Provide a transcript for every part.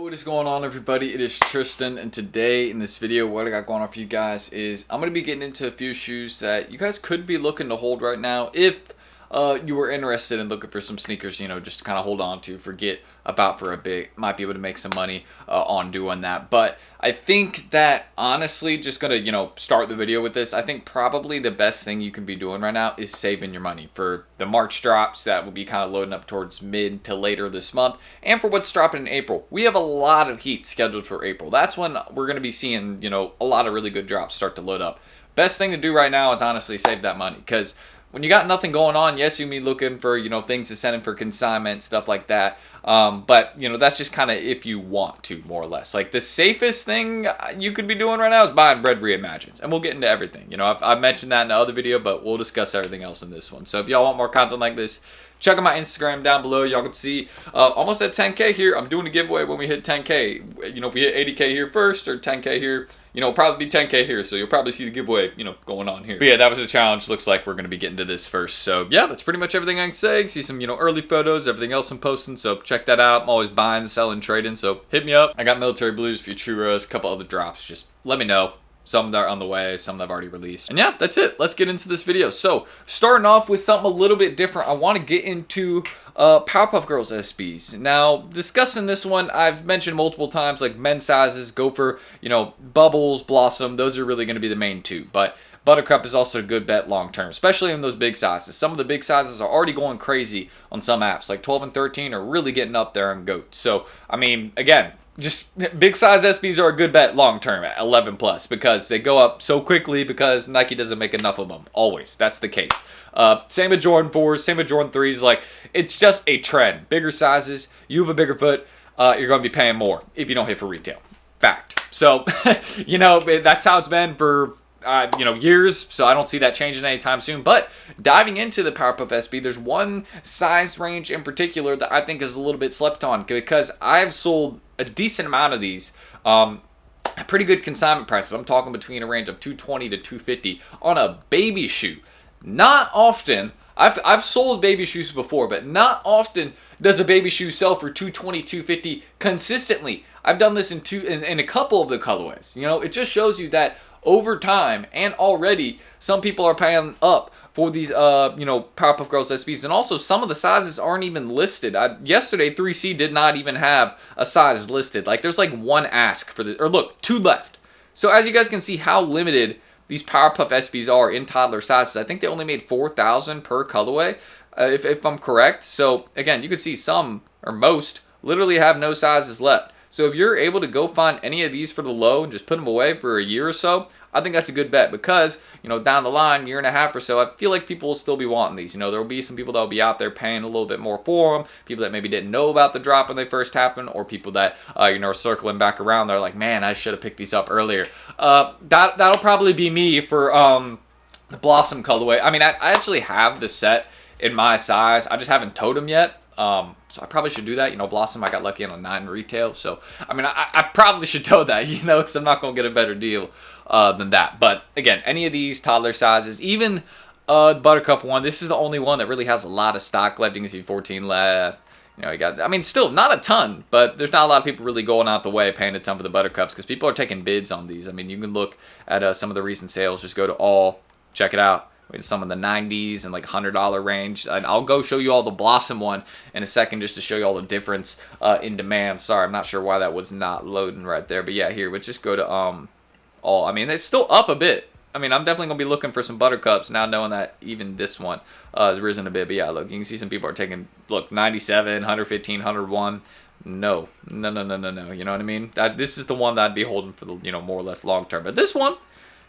What is going on, everybody? It is Tristan, and today in this video what I got going on for you guys is I'm going to be getting into a few shoes that you guys could be looking to hold right now if you were interested in looking for some sneakers, just to kind of hold on to, forget about for a bit. Might be able to make some money on doing that. But I think that honestly, just going to, start the video with this. I think probably the best thing you can be doing right now is saving your money for the March drops that will be kind of loading up towards mid to later this month, and for what's dropping in April. We have a lot of heat scheduled for April. That's when we're going to be seeing, a lot of really good drops start to load up. Best thing to do right now is honestly save that money, because when you got nothing going on, yes, you may be looking for, things to send in for consignment, stuff like that. But, that's just kind of if you want to, more or less. Like, the safest thing you could be doing right now is buying bread reimagined. And we'll get into everything. I've mentioned that in the other video, but we'll discuss everything else in this one. So if y'all want more content like this, check out my Instagram down below. Y'all can see almost at 10K here. I'm doing a giveaway when we hit 10K. If we hit 80K here first or 10K here, probably be 10K here. So you'll probably see the giveaway, going on here. But yeah, that was the challenge. Looks like we're going to be getting to this first. So yeah, that's pretty much everything I can say. See some, early photos, everything else I'm posting. So check that out. I'm always buying, selling, trading. So hit me up. I got military blues, Futuras, a couple other drops. Just let me know. Some that are on the way, some that I've already released. And yeah, that's it. Let's get into this video. So, starting off with something a little bit different, I want to get into Powerpuff Girls SBs. Now, discussing this one, I've mentioned multiple times, like men's sizes, go for, Bubbles, Blossom. Those are really going to be the main two. But Buttercup is also a good bet long term, especially in those big sizes. Some of the big sizes are already going crazy on some apps, like 12 and 13 are really getting up there on GOAT. So, I mean, again, just big size SBs are a good bet long term at 11 plus, because they go up so quickly because Nike doesn't make enough of them. Always. That's the case. Same with Jordan 4s, same with Jordan 3s. Like, it's just a trend. Bigger sizes, you have a bigger foot, you're going to be paying more if you don't hit for retail. Fact. So, that's how it's been for years, so I don't see that changing anytime soon. But diving into the Powerpuff SB, there's one size range in particular that I think is a little bit slept on, because I've sold a decent amount of these at pretty good consignment prices. I'm talking between a range of $220 to $250 on a baby shoe. Not often. I've sold baby shoes before, but not often does a baby shoe sell for $220, $250 consistently. I've done this in a couple of the colorways. It just shows you that over time, and already some people are paying up for these Powerpuff Girls SBs, and also some of the sizes aren't even listed. Yesterday 3C did not even have a size listed. Like, there's like one ask for the, or look, two left. So as you guys can see how limited these Powerpuff SBs are in toddler sizes. I think they only made 4,000 per colorway, if I'm correct. So again, you can see some or most literally have no sizes left. So if you're able to go find any of these for the low and just put them away for a year or so, I think that's a good bet, because, down the line, year and a half or so, I feel like people will still be wanting these. There will be some people that will be out there paying a little bit more for them, people that maybe didn't know about the drop when they first happened, or people that, are circling back around. They're like, man, I should have picked these up earlier. That'll probably be me for the Blossom colorway. I mean, I actually have the set in my size. I just haven't towed them yet. So I probably should do that. Blossom, I got lucky on a 9 retail. So, I mean, I probably should tow that, because I'm not going to get a better deal than that. But, again, any of these toddler sizes, even the Buttercup one, this is the only one that really has a lot of stock left. You can see 14 left. You got, I mean, still not a ton, but there's not a lot of people really going out the way paying a ton for the Buttercups, because people are taking bids on these. I mean, you can look at some of the recent sales. Just go to all, check it out. Some in the 90s and like $100 range. And I'll go show you all the Blossom one in a second, just to show you all the difference in demand. Sorry, I'm not sure why that was not loading right there. But yeah, here, let's just go to all. I mean, it's still up a bit. I mean, I'm definitely going to be looking for some Buttercups now, knowing that even this one has risen a bit. But yeah, look, you can see some people are taking, look, 97, 115, 101. No. You know what I mean? This is the one that I'd be holding for the, more or less long term. But this one,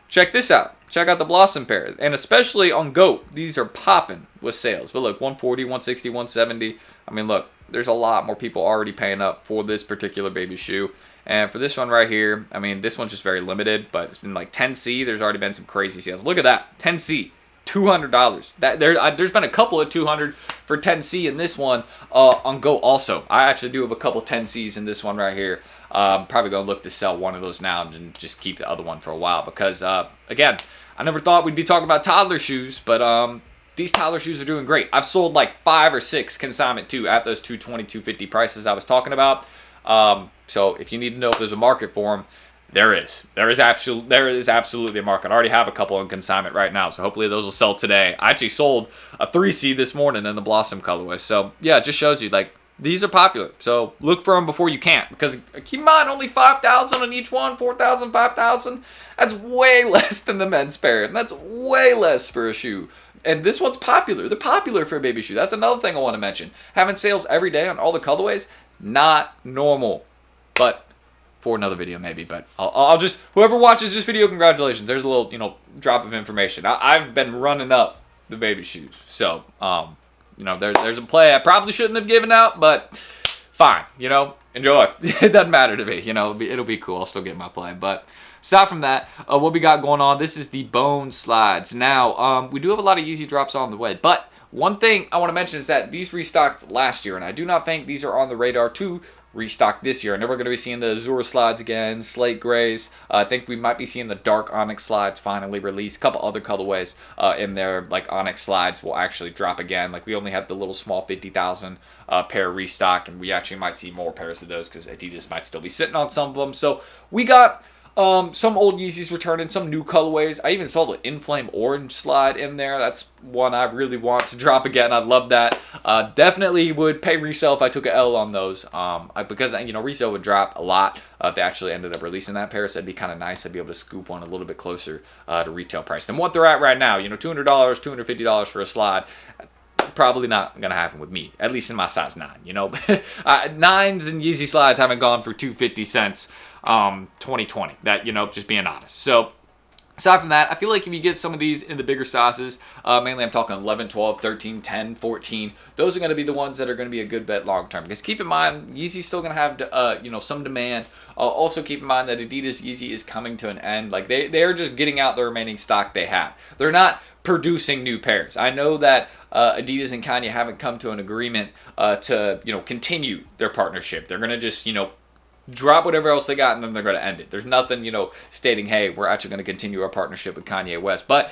check this out. Check out the Blossom pair. And especially on GOAT, these are popping with sales. But look, 140, 160, 170. I mean, look, there's a lot more people already paying up for this particular baby shoe. And for this one right here, I mean, this one's just very limited, but it's been like 10C. There's already been some crazy sales. Look at that, 10C. $200. There's been a couple of 200 for 10C in this one on GOAT also. I actually do have a couple 10Cs in this one right here. I'm probably going to look to sell one of those now and just keep the other one for a while, because, again, I never thought we'd be talking about toddler shoes, but these toddler shoes are doing great. I've sold like 5 or 6 consignment too at those $220, $250 prices I was talking about. So if you need to know if there's a market for them, there is. There is absolutely a market. I already have a couple on consignment right now, so hopefully those will sell today. I actually sold a 3C this morning in the Blossom colorway. So yeah, it just shows you like these are popular. So look for them before you can't, because keep in mind only 5,000 on each one, 4,000, 5,000. That's way less than the men's pair, and that's way less for a shoe. And this one's popular. They're popular for a baby shoe. That's another thing I want to mention. Having sales every day on all the colorways, not normal. But for another video maybe, but I'll just, whoever watches this video, congratulations. There's a little, drop of information. I've been running up the baby shoes. So, there's a play I probably shouldn't have given out, but fine, enjoy. It doesn't matter to me, it'll be cool. I'll still get my play. But aside from that, what we got going on, this is the Bone Slides. Now, we do have a lot of Yeezy drops on the way, but one thing I want to mention is that these restocked last year, and I do not think these are on the radar to restock this year. I know we're going to be seeing the Azure slides again, slate grays. I think we might be seeing the dark onyx slides finally released. A couple other colorways in there, like onyx slides, will actually drop again. Like we only had the little small 50,000 pair restock, and we actually might see more pairs of those because Adidas might still be sitting on some of them. So we got some old Yeezys returning, some new colorways. I even saw the Inflame Orange slide in there. That's one I really want to drop again. I'd love that. Definitely would pay resale if I took an L on those. Because resale would drop a lot if they actually ended up releasing that pair. So it'd be kind of nice. I'd be able to scoop one a little bit closer to retail price than what they're at right now. $200, $250 for a slide. Probably not going to happen with me, at least in my size 9. 9s and Yeezy slides haven't gone for 250 since 2020. That, just being honest. So aside from that, I feel like if you get some of these in the bigger sizes, mainly I'm talking 11, 12, 13, 10, 14, those are going to be the ones that are going to be a good bet long term. Because keep in mind, Yeezy's still going to have some demand. Also keep in mind that Adidas Yeezy is coming to an end. Like they're just getting out the remaining stock they have. They're not producing new pairs. I know that Adidas and Kanye haven't come to an agreement to continue their partnership. They're going to just drop whatever else they got, and then they're going to end it. There's nothing, stating, hey, we're actually going to continue our partnership with Kanye West. But,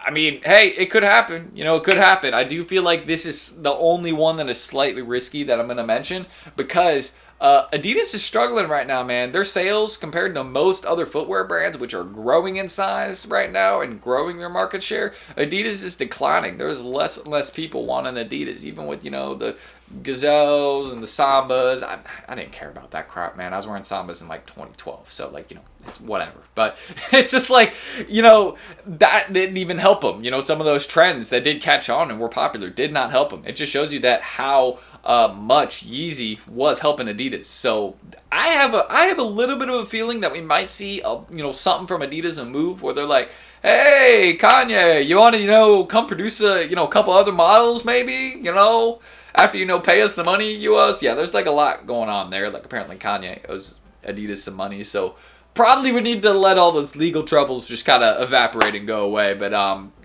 I mean, hey, it could happen. It could happen. I do feel like this is the only one that is slightly risky that I'm going to mention, because Adidas is struggling right now, man. Their sales compared to most other footwear brands, which are growing in size right now and growing their market share, Adidas is declining. There's less and less people wanting Adidas, even with, the Gazelles and the Sambas. I didn't care about that crap, man. I was wearing Sambas in like 2012, so like, whatever. But it's just like, that didn't even help them. Some of those trends that did catch on and were popular did not help them. It just shows you that how much Yeezy was helping Adidas. So I have a little bit of a feeling that we might see something from Adidas, a move where they're like, hey, Kanye, you want to come produce a couple other models maybe, after pay us the money you owe us. Yeah, there's like a lot going on there. Like apparently Kanye owes Adidas some money, so probably would need to let all those legal troubles just kind of evaporate and go away. But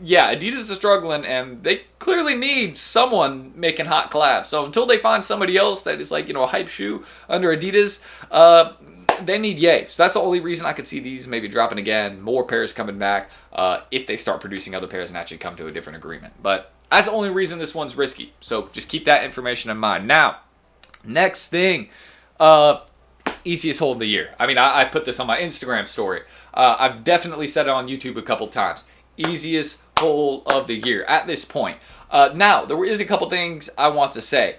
yeah, Adidas is struggling, and they clearly need someone making hot collabs. So until they find somebody else that is like a hype shoe under Adidas, they need Ye. So that's the only reason I could see these maybe dropping again, more pairs coming back if they start producing other pairs and actually come to a different agreement. But that's the only reason this one's risky. So just keep that information in mind. Now, next thing, easiest hole of the year. I mean, I put this on my Instagram story. I've definitely said it on YouTube a couple times. Easiest hole of the year at this point. Now, there is a couple things I want to say.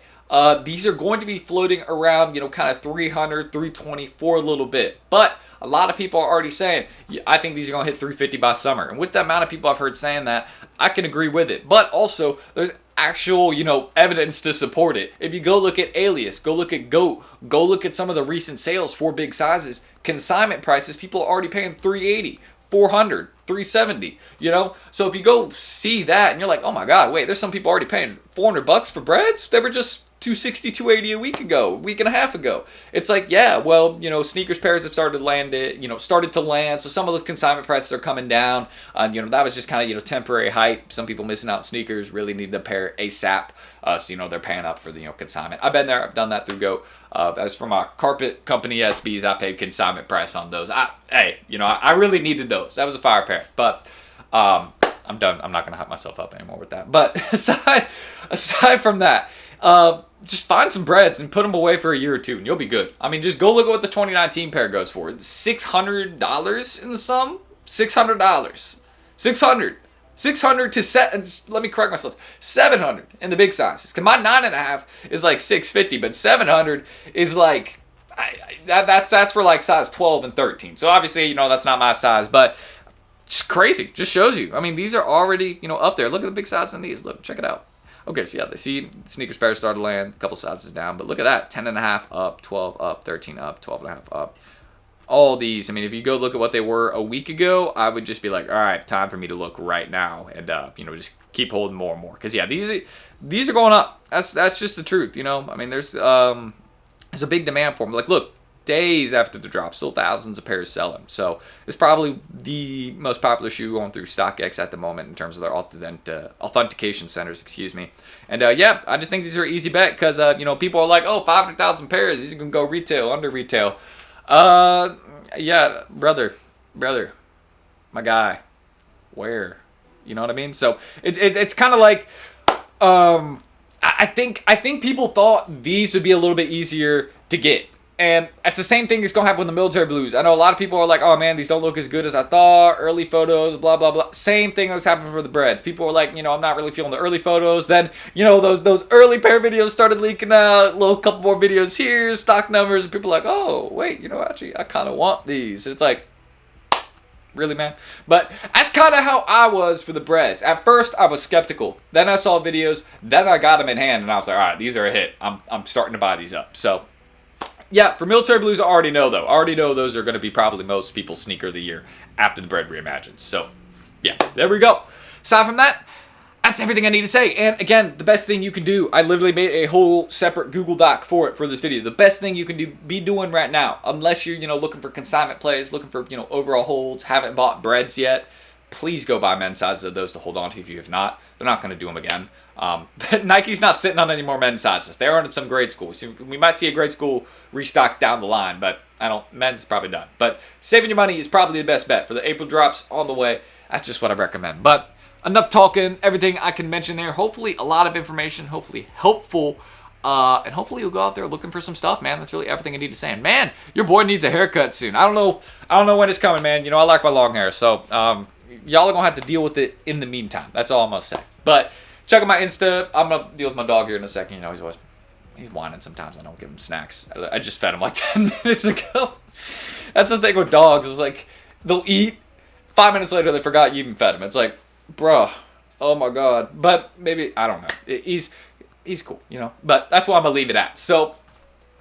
These are going to be floating around, kind of 300, 320 for a little bit. But a lot of people are already saying, I think these are going to hit 350 by summer. And with the amount of people I've heard saying that, I can agree with it. But also, there's actual, evidence to support it. If you go look at Alias, go look at GOAT, go look at some of the recent sales for big sizes, consignment prices, people are already paying 380, 400, 370, So if you go see that and you're like, oh my God, wait, there's some people already paying $400 for breads? They were just 260, 280 a week and a half ago. It's like, yeah, well, sneakers pairs have started to land. So some of those consignment prices are coming down. That was just kind of, temporary hype. Some people missing out on sneakers really need a pair ASAP. So, they're paying up for the, consignment. I've been there. I've done that through GOAT. As for my carpet company SBs, I paid consignment price on those. I really needed those. That was a fire pair. But, I'm done. I'm not going to hype myself up anymore with that. But aside from that, just find some breads and put them away for a year or two, and you'll be good. I mean, just go look at what the 2019 pair goes for. $600 in the sum. $600. 600 to set. Let me correct myself. 700 in the big sizes. Cause my 9.5 is like 650, but 700 is like that's for like size 12 and 13. So obviously, you know, that's not my size, but it's crazy. Just shows you. I mean, these are already, you know, up there. Look at the big size in these. Look, check it out. Okay, so yeah, they see sneakers pair started to land a couple sizes down, but look at that. 10.5 up, 12 up, 13 up, 12.5 up. All these, I mean, if you go look at what they were a week ago, I would just be like, all right, time for me to look right now, and you know, just keep holding more and more. Because yeah, these are going up. That's just the truth, you know. I mean, there's a big demand for them. Like, look, days after the drop, still thousands of pairs selling. So it's probably the most popular shoe going through StockX at the moment in terms of their authentication centers, excuse me. And yeah, I just think these are an easy bet because you know, people are like, oh, 500,000 pairs, these are gonna go retail, under retail. Yeah, brother, my guy, where, you know what I mean? So it's kind of like, I think people thought these would be a little bit easier to get. And it's the same thing that's going to happen with the military blues. I know a lot of people are like, oh man, these don't look as good as I thought. Early photos, blah, blah, blah. Same thing that was happening for the breads. People were like, you know, I'm not really feeling the early photos. Then, you know, those early pair videos started leaking out. A little couple more videos here, stock numbers. And people are like, oh, wait, you know, actually, I kind of want these. It's like, really, man? But that's kind of how I was for the breads. At first, I was skeptical. Then I saw videos. Then I got them in hand. And I was like, all right, these are a hit. I'm starting to buy these up. So yeah, for military blues, I already know, though. I already know those are going to be probably most people's sneaker of the year after the bread reimagined. So, yeah, there we go. Aside from that, that's everything I need to say. And again, the best thing you can do, I literally made a whole separate Google Doc for this video. The best thing you can be doing right now, unless you're, you know, looking for consignment plays, looking for, you know, overall holds, haven't bought breads yet, please go buy men's sizes of those to hold on to if you have not. They're not going to do them again. Nike's not sitting on any more men's sizes. They're on some grade schools. So we might see a grade school restock down the line, but men's probably done. But saving your money is probably the best bet. For the April drops on the way, that's just what I recommend. But enough talking, everything I can mention there. Hopefully a lot of information, hopefully helpful. And hopefully you'll go out there looking for some stuff, man. That's really everything I need to say. And man, your boy needs a haircut soon. I don't know when it's coming, man. You know, I like my long hair. So y'all are gonna have to deal with it in the meantime. That's all I'm gonna say. But check out my Insta. I'm going to deal with my dog here in a second. You know, he's whining sometimes. I don't give him snacks. I just fed him like 10 minutes ago. That's the thing with dogs. Is like, they'll eat. 5 minutes later, they forgot you even fed him. It's like, bruh, oh my God. But maybe, I don't know. He's cool, you know. But that's why I'm going to leave it at. So,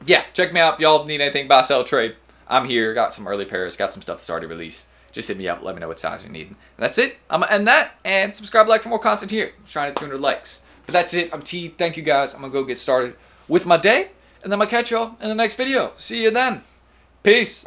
yeah, check me out. If y'all need anything, buy, sell, trade. I'm here. Got some early pairs. Got some stuff that's already released. Just hit me up, let me know what size you need. And that's it. I'm going to end that, and subscribe, like for more content here. I'm trying to 200 likes. But that's it. I'm T. Thank you guys. I'm going to go get started with my day, and then I'll catch y'all in the next video. See you then. Peace.